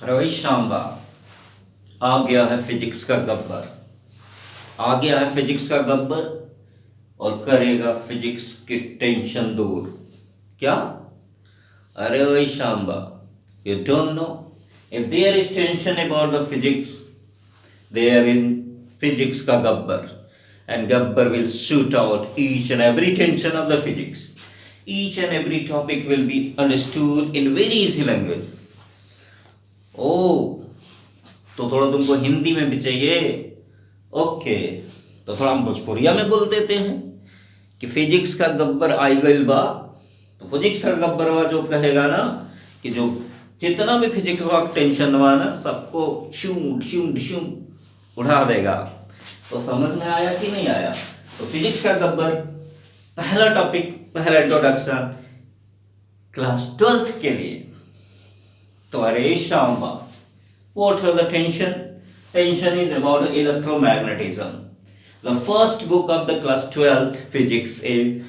रवि शांबा आ गया है फिजिक्स का गब्बर। आ गया है फिजिक्स का गब्बर और करेगा फिजिक्स की टेंशन दूर। क्या? अरे वही Sambha, you don't know, if there is tension about the physics, there in physics का Gabbar, and Gabbar will shoot out each and every tension of the physics. Each and every topic will be understood in very easy language. ओ, तो थोड़ा तुमको हिंदी में भी चाहिए? Okay, तो थोड़ा हम भोजपुरिया में बोल देते हैं कि फिजिक्स का गब्बर आई गइल बा। तो फिजिक्स का गब्बर वा जो कहेगा ना कि जो जितना भी फिजिक्स का टेंशन हुआ ना सबको शूट शूट शूट उड़ा देगा। तो समझ में आया कि नहीं आया? तो फिजिक्स का गब्बर पहला टॉपिक, पहला इंट्रोडक्शन क्लास 12th के लिए। तो अरे Shamba, what are the tension? Tension is about electromagnetism. The first book of the class 12th physics is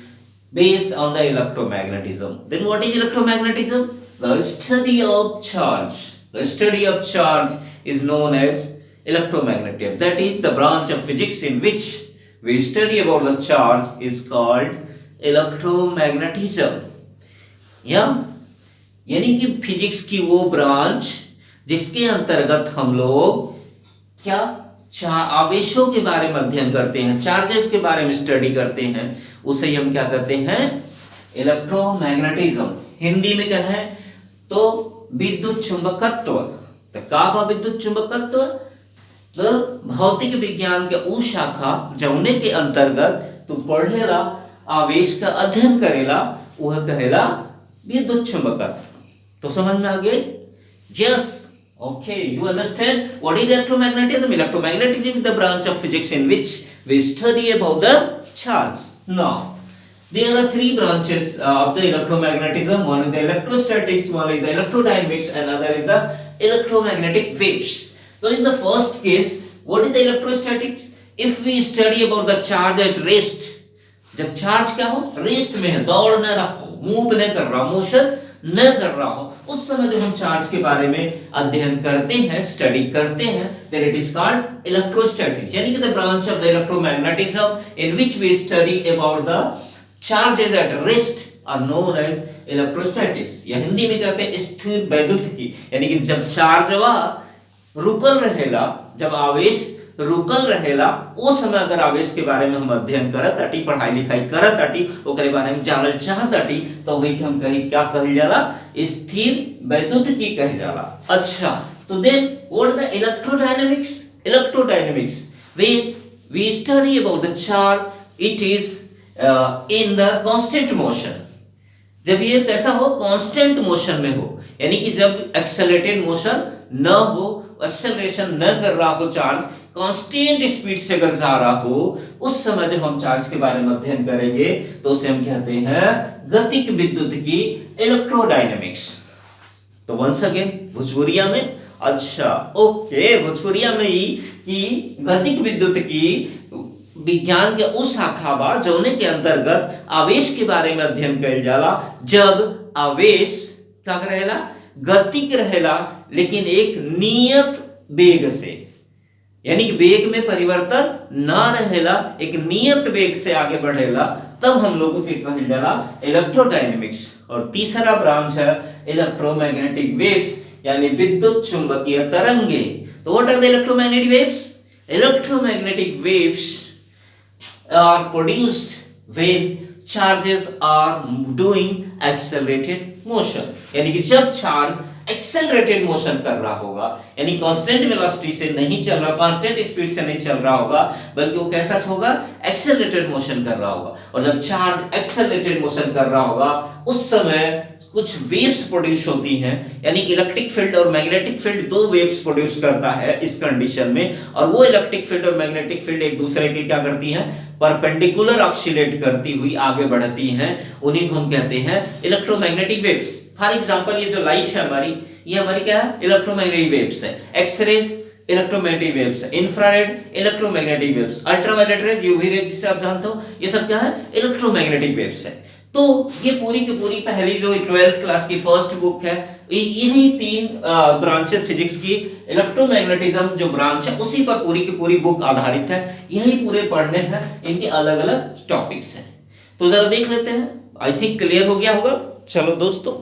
based on the electromagnetism. Then what is electromagnetism? The study of charge. The study of charge is known as electromagnetism. That is the branch of physics in which we study about the charge is called electromagnetism. यानी कि physics की वो branch जिसके अंतर्गत हम लोग क्या आवेशों के बारे में अध्ययन करते हैं, चार्जेस के बारे में स्टडी करते हैं, उसे हम क्या कहते हैं? इलेक्ट्रोमैग्नेटिज्म। हिंदी में कहें तो विद्युत चुंबकत्व। तो का बा विद्युत चुंबकत्व? तो भौतिक विज्ञान के उ शाखा जौने के अंतर्गत तू पढ़ेला, आवेश का अध्ययन करेला, वह कहेला विद्युत चुंबकत्व। तो समझ में आ गई? Yes, okay, you understand what is electromagnetism? Electromagnetism is the branch of physics in which we study about the charge. Now there are three branches of the electromagnetism. One is the electrostatics, one is the electrodynamics, and other is the electromagnetic waves. So in the first case, what is the electrostatics? If we study about the charge at rest, जब charge क्या हो? Rest में है, दौड़ न रहा हो, move नहीं कर रहा, मोशन न कर रहा हो, उस समय जब हम चार्ज के बारे में अध्ययन करते हैं, स्टडी करते हैं, then it is called electrostatics. यानी कि the branch of the electromagnetism in which we study about the charges at rest are known as electrostatics. या हिंदी में कहते हैं स्थिर वैद्युतिकी। यानी कि जब चार्ज रुकल रहेला, जब आवेश रुकल रहेला, उस समय अगर आवेश के बारे में हम अध्ययन करत ताटी, पढ़ाई लिखाई करत ताटी, ओकरे बारे में जानल चाहत ताटी, तो वही के हम कहीं क्या कहल जाला? स्थिर वैद्युतिकी कहल जाला। अच्छा, तो then what the electrodynamics? Electrodynamics we study about the charge, it is in the constant motion. जब ये कैसा हो? कांस्टेंट मोशन में हो, यानी कि जब एक्सेलरेटेड मोशन न हो, एक्सेलरेशन न कर रहा हो, चार्ज कांस्टेंट स्पीड से अगर जा रहा हो, उस समय जब हम चार्ज के बारे में अध्ययन करेंगे तो उसे हम कहते हैं गतिक विद्युतिकी, इलेक्ट्रोडायनेमिक्स। तो वंस अगेन भोजपुरिया में, अच्छा ओके, भोजपुरिया में ही कि गतिक विद्युतिकी विज्ञान के उस शाखा बा जौने के अंतर्गत आवेश के बारे में अध्ययन कइल जाला। जब आवेश क्या रहेला? गतिक रहेला, लेकिन एक नियत वेग से, यानी कि वेग में परिवर्तन ना रहेला, एक नियत वेग से आगे बढ़ेला, तब हम लोगों के कहल जाला इलेक्ट्रोडायनेमिक्स। और तीसरा ब्रांच है इलेक्ट्रोमैग्नेटिक वेव्स, यानी विद्युत चुंबकीय तरंगे। तो what are the electromagnetic waves? Electromagnetic waves are produced when charges are doing accelerated motion. यानी कि जब चार्ज एक्सेलरेटेड मोशन कर रहा होगा, यानी कांस्टेंट वेलोसिटी से नहीं चल रहा, कांस्टेंट स्पीड से नहीं चल रहा होगा, बल्कि वो कैसा होगा? एक्सेलरेटेड मोशन कर रहा होगा। और जब चार्ज एक्सेलरेटेड मोशन कर रहा होगा, उस समय कुछ वेव्स प्रोड्यूस होती हैं, यानी कि इलेक्ट्रिक फील्ड और मैग्नेटिक फील्ड दो वेव्स प्रोड्यूस करता है इस कंडीशन में। और वो इलेक्ट्रिक फील्ड और मैग्नेटिक फील्ड एक दूसरे के क्या करती हैं? परपेंडिकुलर ऑक्सीलेट करती हुई आगे बढ़ती हैं। उन्हीं को हम कहते हैं इलेक्ट्रोमैग्नेटिक वेव्स। फॉर एग्जांपल ये जो लाइट है हमारी, ये हमारी क्या है? इलेक्ट्रोमैग्नेटिक वेव्स है। X rays electromagnetic waves, infrared electromagnetic waves, ultraviolet rays, UV rays जिसे आप जानते हो, ये सब क्या है? इलेक्ट्रोमैग्नेटिक वेव्स है। तो ये पूरी की पूरी पहली जो 12th क्लास की फर्स्ट बुक है, यही 3 ब्रांचेस फिजिक्स की, इलेक्ट्रोमैग्नेटिज्म जो ब्रांच है उसी पर पूरी की पूरी बुक आधारित है, यही पूरे पढ़ने हैं, इनके अलग अलग टॉपिक्स हैं। तो जरा देख लेते हैं, आई थिंक क्लियर हो गया होगा। चलो दोस्तों।